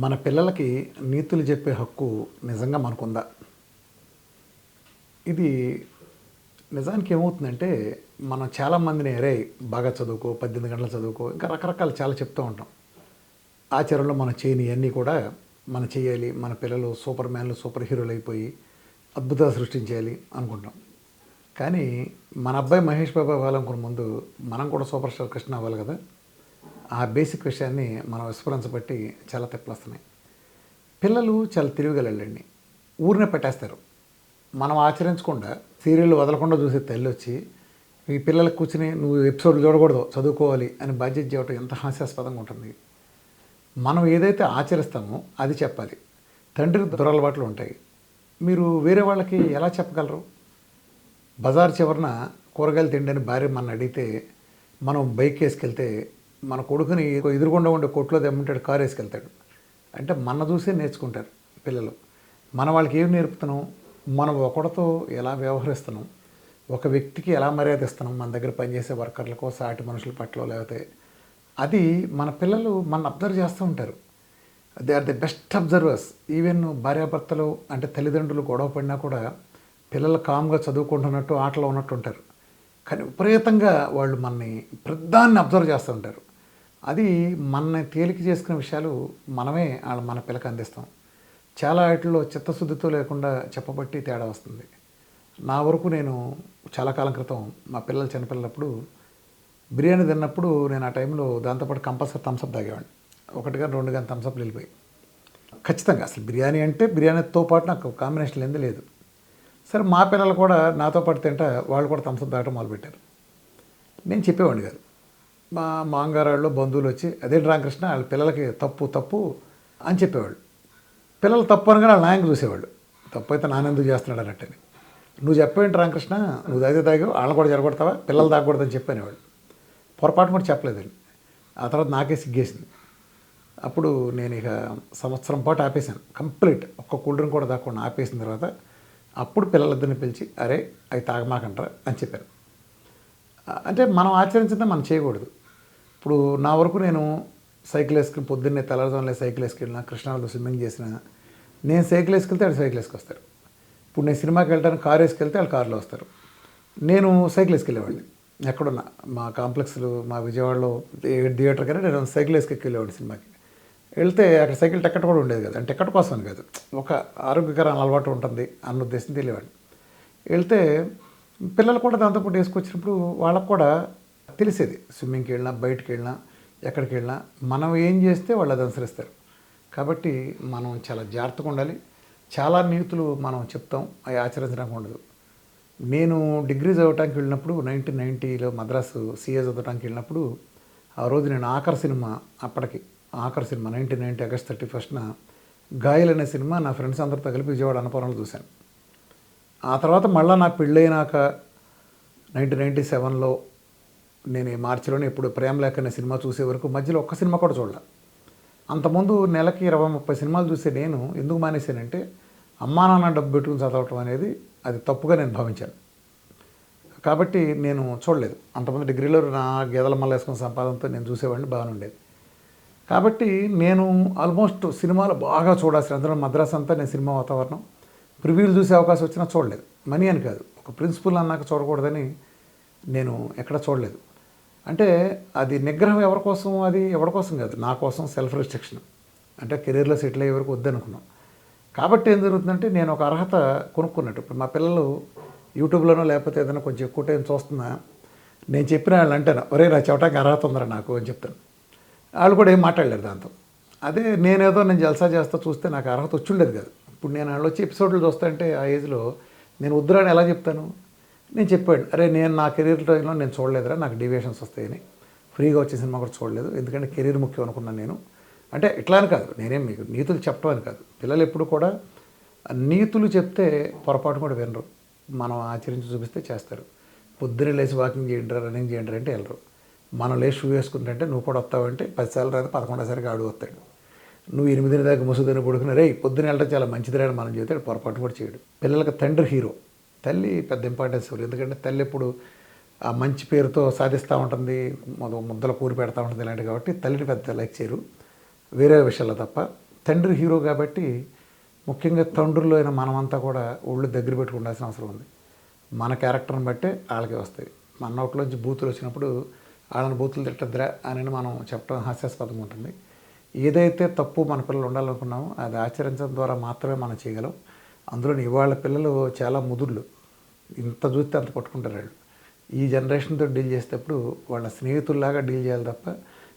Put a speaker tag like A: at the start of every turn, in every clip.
A: మన పిల్లలకి నీతులు చెప్పే హక్కు నిజంగా మనకుందా? ఇది నిజానికి ఏమవుతుందంటే, మనం చాలామందిని "అరేయ్! బాగా చదువుకో, 18 గంటలు చదువుకో" ఇంకా రకరకాలు చాలా చెప్తూ ఉంటాం. ఆచరణలో మనం చేయనియన్నీ కూడా మనం చేయాలి. మన పిల్లలు సూపర్ మ్యాన్‌లు, సూపర్ హీరోలు అయిపోయి అద్భుతాలు సృష్టించేయాలి అనుకుంటాం. కానీ మన అబ్బాయి మహేష్ బాబు అవ్వాలనుకున్న ముందు మనం కూడా సూపర్ స్టార్ కృష్ణ అవ్వాలి కదా! ఆ బేసిక్ విషయాన్ని మనం విస్మరించబట్టి చాలా తప్పులొస్తున్నాయి. పిల్లలు చాలా తెలివిగలళ్ళండి. ఊరినే పెట్టేస్తారు. మనం ఆచరించకుండా సీరియల్ వదలకుండా చూసే తల్లొచ్చి ఈ పిల్లలకు కూర్చుని నువ్వు ఎపిసోడ్లు చూడకూడదు, చదువుకోవాలి అని బాధ్యత చేయటం ఎంత హాస్యాస్పదంగా ఉంటుంది. మనం ఏదైతే ఆచరిస్తామో అది చెప్పాలి. తండ్రికి దురలవాట్లు ఉంటాయి. మీరు వేరే వాళ్ళకి ఎలా చెప్పగలరు? బజార్ చివరన కూరగాయలు తిండని భార్య మన అడిగితే మనం బైక్ వేసుకెళ్తే మన కొడుకుని ఎదురుగుండా ఉండే కొట్లో తెమ్మంటాడు, కారు వేసుకెళ్తాడు. అంటే మన చూసే నేర్చుకుంటారు పిల్లలు. మన వాళ్ళకి ఏం నేర్పుతున్నాం? మనం ఒకరితో ఎలా వ్యవహరిస్తున్నాం, ఒక వ్యక్తికి ఎలా మర్యాద ఇస్తున్నాం, మన దగ్గర పనిచేసే వర్కర్లకో సాటి మనుషుల పట్ల, లేకపోతే అది మన పిల్లలు మన అబ్జర్వ్ చేస్తూ ఉంటారు. They are the best observers. Even భార్యాభర్తలు అంటే తల్లిదండ్రులు గొడవ పడినా కూడా పిల్లలు కామ్గా చదువుకుంటున్నట్టు ఆటలో ఉన్నట్టు ఉంటారు. కానీ విపరీతంగా వాళ్ళు మనని ప్రతిదాన్ని అబ్జర్వ్ చేస్తూ ఉంటారు. అది మనని తేలిక చేసుకునే విషయాలు మనమే మన పిల్లకి అందిస్తాం. చాలా వాటిల్లో చిత్తశుద్ధితో లేకుండా చెప్పబట్టి తేడా వస్తుంది. నా వరకు నేను చాలా కాలం క్రితం మా పిల్లలు చిన్నపిల్లలప్పుడు బిర్యానీ తిన్నప్పుడు నేను ఆ టైంలో దాంతోపాటు కంపల్సరీ థమ్స్అప్ తాగేవాడిని. 1 గాని 2 గాని థమ్స్అప్లు వెళ్ళిపోయి ఖచ్చితంగా అసలు బిర్యానీ అంటే బిర్యానీతో పాటు నాకు కాంబినేషన్ ఏంది లేదు. సరే మా పిల్లలు కూడా నాతో పాటు తింటా వాళ్ళు కూడా థమ్స్అప్ తాగడం మొదలుపెట్టారు. నేను చెప్పేవాడిని కాదు. మా మాంగారాళ్ళు బంధువులు వచ్చి అదేంటి రామకృష్ణ వాళ్ళ పిల్లలకి తప్పు తప్పు అని చెప్పేవాళ్ళు. పిల్లలు తప్పు అనగానే వాళ్ళ నాయనకి చూసేవాళ్ళు. తప్పు అయితే నాన్నెందుకు చేస్తున్నాడు అన్నట్టని. నువ్వు చెప్పేంటి రామకృష్ణ, నువ్వు తాగావు వాళ్ళని కూడా జరగొడతావా, పిల్లలు తాగకూడదని చెప్పనేవాళ్ళు. పొరపాటు కూడా చెప్పలేదండి. ఆ తర్వాత నాకే సిగ్గేసింది. అప్పుడు నేను ఇక సంవత్సరం పాటు ఆపేశాను కంప్లీట్. ఒక్క కూల్ డ్రింక్ కూడా తాగకుండా ఆపేసిన తర్వాత అప్పుడు పిల్లలిద్దరిని పిలిచి అరే అవి తాగమాకంటారా అని చెప్పాను. అంటే మనం ఆచరించిందే మనం చేయకూడదు. ఇప్పుడు నా వరకు నేను సైకిల్ వేసుకుని పొద్దున్నే తెల్లవారుజామున సైకిల్ వేసుకెళ్ళినా, కృష్ణాలో స్విమ్మింగ్ చేసిన, నేను సైకిల్ వేసుకెళ్తే వాళ్ళు సైకిల్ వేసుకొస్తారు. ఇప్పుడు నేను సినిమాకి వెళ్ళడానికి కారు వేసుకెళ్తే వాళ్ళు కారులో వస్తారు. నేను సైకిల్ వేసుకెళ్ళేవాడిని. ఎక్కడున్నా మా కాంప్లెక్స్లు మా విజయవాడలో థియేటర్ కానీ నేను సైకిల్ వేసుకెళ్ళేవాడిని సినిమాకి. వెళ్తే అక్కడ సైకిల్ టికెట్ కూడా ఉండేది కదా, అంటే టికెట్ కోసం అని కాదు, ఒక ఆరోగ్యకరమైన అలవాటు ఉంటుంది అన్న ఉద్దేశం తెలియవాడిని. వెళ్తే పిల్లలు కూడా దాంతోపాటు వేసుకొచ్చినప్పుడు వాళ్ళకు కూడా తెలిసేది. స్విమ్మింగ్కి వెళ్ళినా, బయటికి వెళ్ళినా, ఎక్కడికి వెళ్ళినా మనం ఏం చేస్తే వాళ్ళు అది అనుసరిస్తారు. కాబట్టి మనం చాలా జాగ్రత్తగా ఉండాలి. చాలా నీతులు మనం చెప్తాం, అవి ఆచరించడానికి ఉండదు. నేను డిగ్రీ చదవటానికి వెళ్ళినప్పుడు 1990లో మద్రాసు సిఏ చదవటానికి వెళ్ళినప్పుడు ఆ రోజు నేను ఆఖరి సినిమా, అప్పటికి ఆఖరి సినిమా 1990 ఆగస్ట్ 31న గాయల్ అనే సినిమా నా ఫ్రెండ్స్ అందరితో కలిపి విజయవాడ అన్నపురంలో చూశాను. ఆ తర్వాత మళ్ళీ నా పెళ్ళైనాక 1997లో నేను ఈ మార్చిలోనే ఎప్పుడు ప్రేమలేఖ అనే సినిమా చూసే వరకు మధ్యలో ఒక్క సినిమా కూడా చూడలే. అంతకుముందు నెలకి 20-30 సినిమాలు చూసే నేను ఎందుకు మానేశానంటే అమ్మా నాన్న డబ్బు పెట్టుకుని చదవటం అనేది అది తప్పుగా నేను భావించాను. కాబట్టి నేను చూడలేదు. అంతకుముందు డిగ్రీలో నా గేదెల మల్ల వేసుకున్న సంపాదనతో నేను చూసేవాడిని, బాగానే ఉండేది. కాబట్టి నేను ఆల్మోస్ట్ సినిమాలు బాగా చూడాల్సిన, అందులో మద్రాసు అంతా నేను సినిమా వాతావరణం ప్రివ్యూలు చూసే అవకాశం వచ్చినా చూడలేదు. మనీ అని కాదు, ఒక ప్రిన్సిపల్ అన్నాక చూడకూడదని నేను ఎక్కడ చూడలేదు. అంటే అది నిగ్రహం ఎవరి కోసం, అది ఎవరి కోసం కాదు, నా కోసం సెల్ఫ్ రెస్ట్రిక్షన్. అంటే కెరీర్లో సెటిల్ అయ్యే వరకు వద్దనుకున్నాం. కాబట్టి ఏం జరుగుతుందంటే నేను ఒక అర్హత కొనుక్కున్నట్టు. ఇప్పుడు మా పిల్లలు యూట్యూబ్లోనో లేకపోతే ఏదైనా కొంచెం ఎక్కువ టైం చూస్తున్నా, నేను చెప్పిన వాళ్ళు అంటాను, ఒరే నా చెప్పడానికి అర్హత ఉందరా నాకు అని చెప్తాను. వాళ్ళు కూడా ఏం మాట్లాడలేరు దాంతో. అదే నేను జల్సా చేస్తా చూస్తే నాకు అర్హత వచ్చుండేది కాదు. ఇప్పుడు నేను వాళ్ళు వచ్చి ఎపిసోడ్లు చూస్తాంటే ఆ ఏజ్లో నేను వద్దురాని ఎలా చెప్తాను? నేను చెప్పాడు, అరే నేను నా కెరీర్ టైంలో నేను చూడలేదురా, నాకు డీవియేషన్స్ వస్తాయని. ఫ్రీగా వచ్చే సినిమా కూడా చూడలేదు, ఎందుకంటే కెరీర్ ముఖ్యం అనుకున్నాను నేను. అంటే ఇట్లా అని కాదు, నేనేం మీకు నీతులు చెప్పడం అని కాదు. పిల్లలు ఎప్పుడు కూడా నీతులు చెప్తే పొరపాటు కూడా వినరు. మనం ఆచరించి చూపిస్తే చేస్తారు. పొద్దున్నే లేచి వాకింగ్ చేయండి, రన్నింగ్ చేయండి అంటే వెళ్ళరు. మనం లేచి షూ వేసుకుంటే నువ్వు కూడా వస్తావంటే 10 సార్లు రాదు, 11సారికి ఆడు వస్తాడు. నువ్వు 8 దాకా ముసుగుదని పడుకుని రే పొద్దున్న వెళ్ళడం చాలా మంచిదిరా అని మనం చెబితే పొరపాటు కూడా చేయడు. పిల్లలకి తండ్రి హీరో, తల్లి పెద్ద ఇంపార్టెన్స్ ఇవ్వరు. ఎందుకంటే తల్లి ఎప్పుడు ఆ మంచి పేరుతో సాధిస్తూ ఉంటుంది, ముద్దల కూరి పెడతా ఉంటుంది ఇలాంటివి. కాబట్టి తల్లిని పెద్ద లైక్ చేయరు వేరే విషయాల్లో తప్ప. తండ్రి హీరో కాబట్టి ముఖ్యంగా తండ్రుల్లో అయిన మనమంతా కూడా ఒళ్ళు దగ్గర పెట్టుకుండాల్సిన అవసరం ఉంది. మన క్యారెక్టర్ని బట్టే వాళ్ళకి వస్తాయి. మన నోట్లోంచి బూతులు వచ్చినప్పుడు వాళ్ళని బూతులు తిట్టద్దురా అని మనం చెప్పడం హాస్యాస్పదంగా ఉంటుంది. ఏదైతే తప్పు మన పిల్లలు ఉండాలనుకున్నామో అది ఆచరించడం ద్వారా మాత్రమే మనం చేయగలం. అందులో ఇవాళ పిల్లలు చాలా ముదుర్లు, ఇంత చూస్తే అంత పట్టుకుంటారు వాళ్ళు. ఈ జనరేషన్తో డీల్ చేసేటప్పుడు వాళ్ళ స్నేహితుల్లాగా డీల్ చేయాలి తప్ప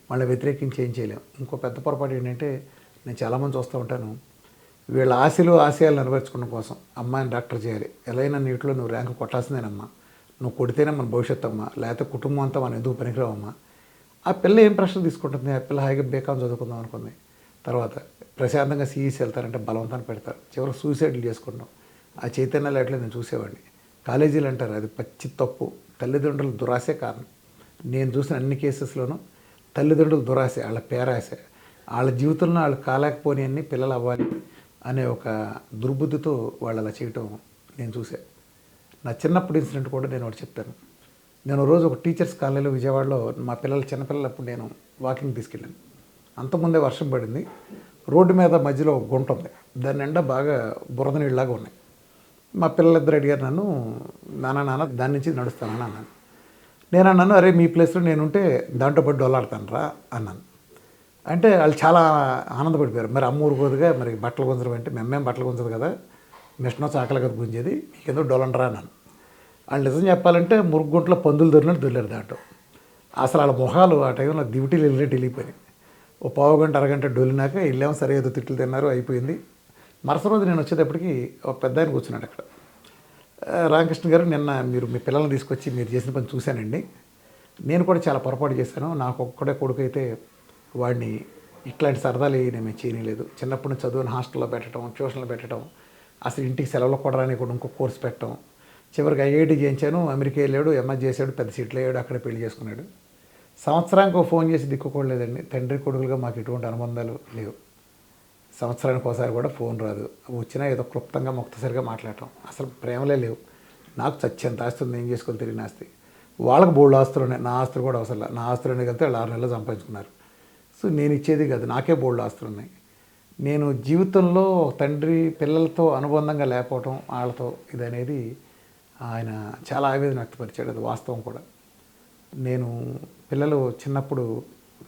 A: వాళ్ళని వ్యతిరేకించి ఏం చేయలేం. ఇంకో పెద్ద పొరపాటు ఏంటంటే, నేను చాలామంది చూస్తూ ఉంటాను, వీళ్ళ ఆశయాలు నెరవేర్చుకోవడం కోసం అమ్మాయిని డాక్టర్ చేయాలి, ఎలాగైనా నీటిలో నువ్వు ర్యాంకు కొట్టాల్సిందేనమ్మా, నువ్వు కొడితేనే మన భవిష్యత్తు అమ్మా, లేకపోతే కుటుంబం అంతా మనం ఎందుకు పనికిరావమ్మా. ఆ పిల్ల ఏం ప్రశ్నలు తీసుకుంటుంది? ఆ పిల్ల హాయిగా బేకాం చదువుకుందాం అనుకుంది, తర్వాత ప్రశాంతంగా సీఈసీ వెళ్తారంటే బలవంతాన్ని పెడతారు, చివరికి సూసైడ్లు చేసుకుంటాం. ఆ చైతన్యాలు ఎట్లా నేను చూసేవాడిని. కాలేజీలు అంటారు, అది పచ్చి తప్పు. తల్లిదండ్రుల దురాశే కారణం. నేను చూసిన అన్ని కేసెస్లోనూ తల్లిదండ్రుల దురాశ, వాళ్ళ పేరాశ, వాళ్ళ జీవితంలో వాళ్ళు కాలేకపోని అన్ని పిల్లలు అవ్వాలి అనే ఒక దుర్బుద్ధితో వాళ్ళు అలా చేయటం నేను చూశాను. నా చిన్నప్పుడు ఇన్సిడెంట్ కూడా నేను ఒకటి చెప్తాను. నేను రోజు ఒక టీచర్స్ కాలనీలో విజయవాడలో మా పిల్లలు చిన్నపిల్లలప్పుడు నేను వాకింగ్ తీసుకెళ్ళాను. అంతకుముందే వర్షం పడింది. రోడ్డు మీద మధ్యలో ఒక గుంట ఉంది, దాని నిండా బాగా బురద నీళ్ళలాగా ఉన్నాయి. మా పిల్లలిద్దరు అడిగారు నన్ను, నాన్న దాని నుంచి నడుస్తానని అన్నాను. నేను అన్నాను, అరే మీ ప్లేస్లో నేనుంటే దాంట్లో పడి డొల్లాడతాను రా అన్నాను. అంటే వాళ్ళు చాలా ఆనందపడిపోయారు. మరి అమ్మ ఊరుకోదుగా, మరి బట్టలు గుంజడం అంటే మేమేం బట్టలు గుంజదు కదా, మిషనో చాకలి కదా గుంజేది, మీకెందుకు డొలండరా అన్నాను. వాళ్ళు నిజం చెప్పాలంటే మురుగుంట్లో పందులు దొరినట్టు దొరికారు దాంట్లో. అసలు వాళ్ళ మొహాలు ఆ టైంలో దివిటీలు వెళ్ళిపోయినాయి. ఓ పావు గంట అరగంట డొలినాక వెళ్ళాము, సరే ఏదో తిట్లు తిన్నారు, అయిపోయింది. మరుసటి రోజు నేను వచ్చేటప్పటికి ఒక పెద్ద ఆయన కూర్చున్నాడు అక్కడ. రామకృష్ణ గారు, నిన్న మీరు మీ పిల్లల్ని తీసుకొచ్చి మీరు చేసిన పని చూశానండి, నేను కూడా చాలా పొరపాటు చేశాను. నాకు ఒక్కడే కొడుకు అయితే వాడిని ఇట్లాంటి సరదాలు నేను చేయలేదు. చిన్నప్పటి నుంచి చదువుని హాస్టల్లో పెట్టడం, ట్యూషన్లో పెట్టడం, అసలు ఇంటికి సెలవులు కూడా రాని కూడా ఇంకో కోర్సు పెట్టడం, చివరికి ఐఐటీ చేయించాను, అమెరికా వెళ్ళాడు, ఎంఎస్ చేశాడు, పెద్ద సీట్లు అయ్యాడు, అక్కడే పెళ్లి చేసుకున్నాడు. సంవత్సరానికి ఫోన్ చేసి దిక్కుకోలేదండి. తండ్రి కొడుకులుగా మాకు ఎటువంటి అనుబంధాలు లేవు. సంవత్సరానికి ఒకసారి కూడా ఫోన్ రాదు. వచ్చినా ఏదో క్లుప్తంగా ముక్తసరిగా మాట్లాడటం, అసలు ప్రేమలే లేవు. నాకు చచ్చేంత ఆస్తి ఉంది, ఏం చేసుకొని తెలియని ఆస్తి. వాళ్ళకి బోల్డ్ ఆస్తులు ఉన్నాయి, నా ఆస్తులు కూడా అవసరం. నా ఆస్తులు కలిపితే వాళ్ళు 6 నెలలు సంపాదించుకున్నారు. సో నేను ఇచ్చేది కాదు, నాకే బోల్డ్ ఆస్తులు ఉన్నాయి. నేను జీవితంలో తండ్రి పిల్లలతో అనుబంధంగా లేకపోవటం వాళ్ళతో ఇది అనేది ఆయన చాలా ఆవేదన వ్యక్తపరిచాడు. అది వాస్తవం కూడా. నేను పిల్లలు చిన్నప్పుడు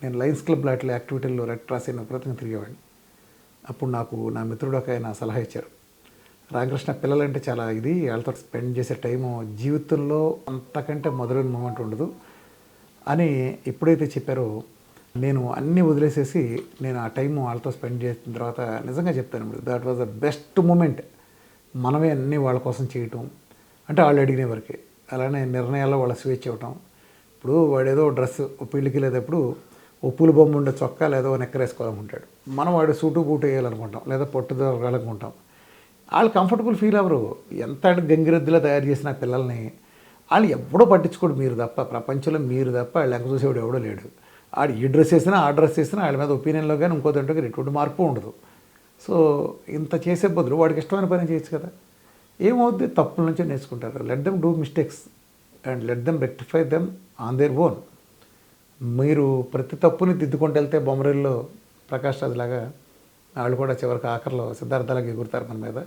A: నేను లయన్స్ క్లబ్ లాంటి యాక్టివిటీల్లో రెడ్ క్రాస్ అయిన విపరీతంగా తిరిగేవాడిని. అప్పుడు నాకు నా మిత్రుడు ఒక ఆయన సలహా ఇచ్చారు, రామకృష్ణ పిల్లలంటే చాలా ఇది, వాళ్ళతో స్పెండ్ చేసే టైము జీవితంలో అంతకంటే మొదలైన మూమెంట్ ఉండదు అని ఎప్పుడైతే చెప్పారో, నేను అన్నీ వదిలేసేసి నేను ఆ టైము వాళ్ళతో స్పెండ్ చేసిన తర్వాత నిజంగా చెప్తాను, that was the best moment. మనమే అన్నీ వాళ్ళ కోసం చేయటం, అంటే వాళ్ళు అడిగిన వరకే. అలానే నిర్ణయాల్లో వాళ్ళ స్వేచ్ఛ ఇవ్వటం. ఇప్పుడు వాడేదో డ్రెస్ పెళ్ళికి లేదప్పుడు ఓ పూల బొమ్మ ఉండే చొక్కా లేదా నెక్కరేసుకోవాలనుకుంటాడు, మనం వాడు సూటు బూటు వేయాలనుకుంటాం, లేదా పట్టుదలనుకుంటాం. వాళ్ళు కంఫర్టబుల్ ఫీల్ అవ్వరు. ఎంత గంగిరెద్దులా తయారు చేసిన పిల్లల్ని వాళ్ళు ఎవడో పట్టించుకోడు, మీరు తప్ప, ప్రపంచంలో మీరు తప్ప వాళ్ళు లెక్క చూసేవాడు ఎవడో లేడు. ఆడు ఈ డ్రెస్ వేసినా ఆ డ్రెస్ వేసినా వాళ్ళ మీద ఒపీనియన్లో కానీ ఇంకో దాంట్లో కానీ ఎటువంటి మార్పు ఉండదు. సో ఇంత చేసే బదులు వాడికి ఇష్టమైన పని చేయొచ్చు కదా. ఏమవుద్ది, తప్పుల నుంచే నేర్చుకుంటారు. Let them do mistakes and let them rectify them on their own. మీరు ప్రతి తప్పుని దిద్దుకుంటూ వెళ్తే బొమ్మరిల్లో ప్రకాష్ రాజ్ లాగా వాళ్ళు కూడా చివరికి ఆఖరిలో సిద్ధార్థలాగా ఎగురుతారు మన మీద.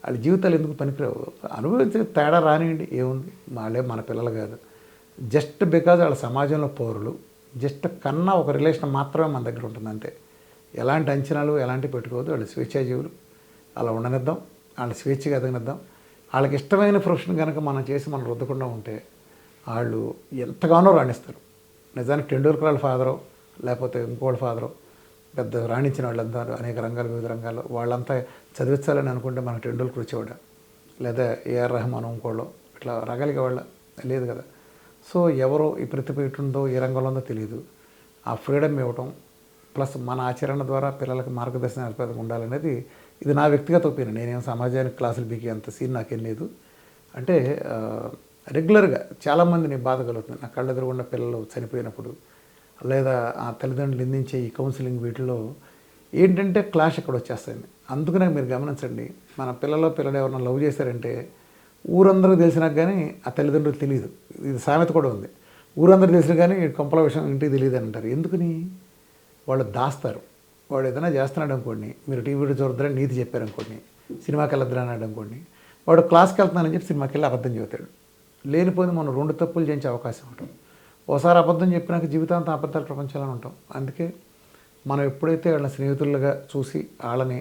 A: వాళ్ళ జీవితాలు ఎందుకు పనికిరావు, అనుభవించే తేడా రానివ్వండి, ఏముంది, వాళ్ళే మన పిల్లలు కాదు. జస్ట్ బికాజ్ వాళ్ళ సమాజంలో పౌరులు, జస్ట్ కన్నా ఒక రిలేషన్ మాత్రమే మన దగ్గర ఉంటుంది అంతే. ఎలాంటి అంచనాలు ఎలాంటివి పెట్టుకోవద్దు. వాళ్ళు స్వేచ్ఛాజీవులు, అలా ఉండనిద్దాం, వాళ్ళ స్వేచ్ఛగా ఎదగనిద్దాం. వాళ్ళకి ఇష్టమైన ప్రొఫెషన్ కనుక మనం చేసి మనం రుద్దకుండా ఉంటే వాళ్ళు ఎంతగానో రాణిస్తారు. నిజానికి టెండూల్కర్ వాళ్ళ ఫాదరో లేకపోతే ఇంకోళ్ళ ఫాదరో పెద్ద రాణించిన వాళ్ళంతా అనేక రంగాలు, వివిధ రంగాల్లో వాళ్ళంతా చదివించాలని అనుకుంటే మన టెండూల్కర్ వచ్చేవాడు, లేదా ఏఆర్ రెహమాన్ ఇంకోళ్ళు, ఇట్లా రకాలుగా వాళ్ళ లేదు కదా. సో ఎవరో ఈ ప్రతిభ ఎటుందో ఏ రంగంలో ఉందో తెలియదు. ఆ ఫ్రీడమ్ ఇవ్వటం ప్లస్ మన ఆచరణ ద్వారా పిల్లలకు మార్గదర్శనం ఏర్పడక ఉండాలనేది ఇది నా వ్యక్తిగత ఒపీనియన్. నేనేం సమాజానికి క్లాసులు బీకి అంత సీన్ నాకేం లేదు. అంటే రెగ్యులర్గా చాలామందిని బాధ కలుగుతుంది. నా కళ్ళ ఎదురుగున్న పిల్లలు చనిపోయినప్పుడు, లేదా ఆ తల్లిదండ్రులు నిందించే ఈ కౌన్సిలింగ్ వీటిలో ఏంటంటే క్లాష్ ఇక్కడ వచ్చేస్తాయండి. అందుకనే మీరు గమనించండి, మన పిల్లలు ఎవరైనా లవ్ చేశారంటే ఊరందరూ తెలిసినాక కానీ ఆ తల్లిదండ్రులు తెలియదు. ఇది సామెత కూడా ఉంది, ఊరందరూ తెలిసినా కానీ కొంపల విషయం ఇంటికి తెలియదు అని అంటారు. ఎందుకని? వాళ్ళు దాస్తారు. వాడు ఏదైనా చేస్తున్నాడు అనుకోండి, మీరు టీవీలో చూడద్దని నీతి చెప్పారనుకోండి, సినిమాకి వెళ్ళొద్దని అన్నాడు అనుకోండి, వాడు క్లాస్కి వెళ్తున్నానని చెప్పి సినిమాకి వెళ్ళి అబద్ధం చెబుతాడు. లేనిపోయింది మనం 2 తప్పులు చేయించే అవకాశం ఉంటుంది. ఓసారి అబద్ధం చెప్పినాక జీవితాంతం అబద్ధాల ప్రపంచంలో ఉంటాం. అందుకే మనం ఎప్పుడైతే వాళ్ళ స్నేహితులుగా చూసి వాళ్ళని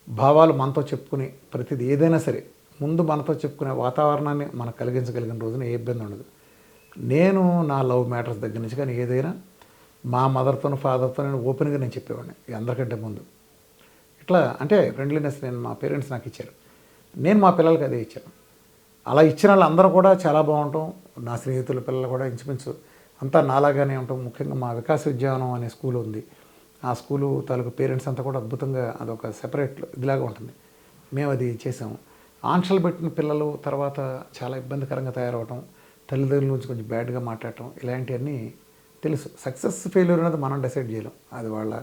A: భావాలు మనతో చెప్పుకుని ప్రతిదీ ఏదైనా సరే ముందు మనతో చెప్పుకునే వాతావరణాన్ని మనకు కలిగించగలిగిన రోజున ఏ ఇబ్బంది ఉండదు. నేను నా లవ్ మ్యాటర్స్ దగ్గర నుంచి కానీ ఏదైనా మా మదర్తోనూ ఫాదర్తో నేను ఓపెన్గా నేను చెప్పేవాడిని అందరికంటే ముందు. ఇట్లా అంటే ఫ్రెండ్లీనెస్ నేను మా పేరెంట్స్ నాకు ఇచ్చారు, నేను మా పిల్లలకి అదే ఇచ్చాను. అలా ఇచ్చిన వాళ్ళందరూ కూడా చాలా బాగుంటాం. నా స్నేహితుల పిల్లలు కూడా ఇంచుమించు అంతా నాలాగానే ఉంటాం. ముఖ్యంగా మా వికాస్ ఉద్యానం అనే స్కూల్ ఉంది. ఆ స్కూలు తాలూకు పేరెంట్స్ అంతా కూడా అద్భుతంగా అదొక సెపరేట్ ఇదిలాగా ఉంటుంది. మేము అది చేసాము. ఆంక్షలు పెట్టిన పిల్లలు తర్వాత చాలా ఇబ్బందికరంగా తయారవటం, తల్లిదండ్రుల నుంచి కొంచెం బ్యాడ్గా మాట్లాడటం, ఇలాంటివన్నీ తెలుసు. సక్సెస్ ఫెయిల్యూర్ అనేది మనం డిసైడ్ చేయలేం, అది వాళ్ళ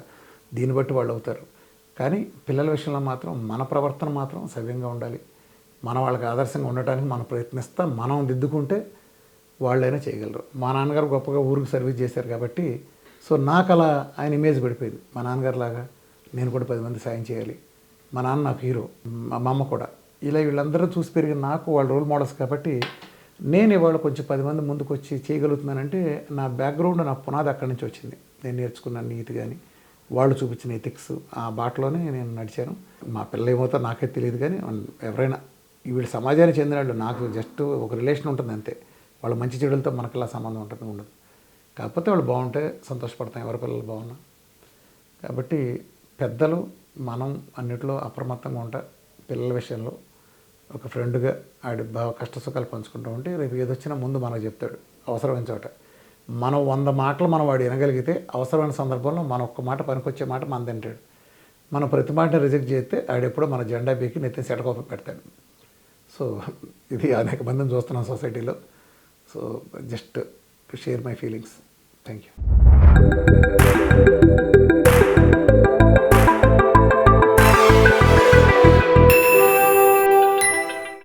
A: దీన్ని బట్టి వాళ్ళు అవుతారు. కానీ పిల్లల విషయంలో మాత్రం మన ప్రవర్తన మాత్రం సవ్యంగా ఉండాలి. మన వాళ్ళకి ఆదర్శంగా ఉండటానికి మనం ప్రయత్నిస్తాం. మనం దిద్దుకుంటే వాళ్ళైనా చేయగలరు. మా నాన్నగారు గొప్పగా ఊరికి సర్వీస్ చేశారు కాబట్టి సో నాకు అలా ఆయన ఇమేజ్ పడిపోయింది. మా నాన్నగారు లాగా నేను కూడా 10 మంది సాయం చేయాలి. మా నాన్న నాకు హీరో, మా అమ్మ కూడా. ఇలా వీళ్ళందరూ చూసి పెరిగిన నాకు వాళ్ళు రోల్ మోడల్స్ కాబట్టి నేను ఇవాళ కొంచెం 10 మంది ముందుకు వచ్చి చేయగలుగుతున్నానంటే నా బ్యాక్గ్రౌండ్, నా పునాది అక్కడి నుంచి వచ్చింది. నేను నేర్చుకున్న నీతి కానీ వాళ్ళు చూపించిన ఎథిక్స్ ఆ బాటలోనే నేను నడిచాను. మా పిల్లలు ఏమవుతో నాకే తెలియదు కానీ ఎవరైనా వీళ్ళు సమాజానికి చెందిన వాళ్ళు, నాకు జస్ట్ ఒక రిలేషన్ ఉంటుంది అంతే. వాళ్ళ మంచి చెడులతో మనకి ఇలా సంబంధం ఉంటుంది ఉండదు. కాకపోతే వాళ్ళు బాగుంటే సంతోషపడతాం ఎవరి పిల్లలు బాగున్నా. కాబట్టి పెద్దలు మనం అన్నిట్లో అప్రమత్తంగా ఉంటా. పిల్లల విషయంలో ఒక ఫ్రెండ్గా ఆడి కష్ట సుఖాలు పంచుకుంటూ ఉంటే రేపు ఏదొచ్చినా ముందు మనకు చెప్తాడు అవసరమైన చోట. మనం 100 మాటలు మనం వాడు వినగలిగితే అవసరమైన సందర్భంలో మన ఒక్క మాట పనికొచ్చే మాట మన తింటాడు. మనం ప్రతి మాటని రిజెక్ట్ చేస్తే ఆడెప్పుడో మన జెండా పీకి నెత్తిన సెటకోప పెడతాడు. సో ఇది అనేక మందిని చూస్తున్నాం సొసైటీలో. So just to share my feelings. Thank you.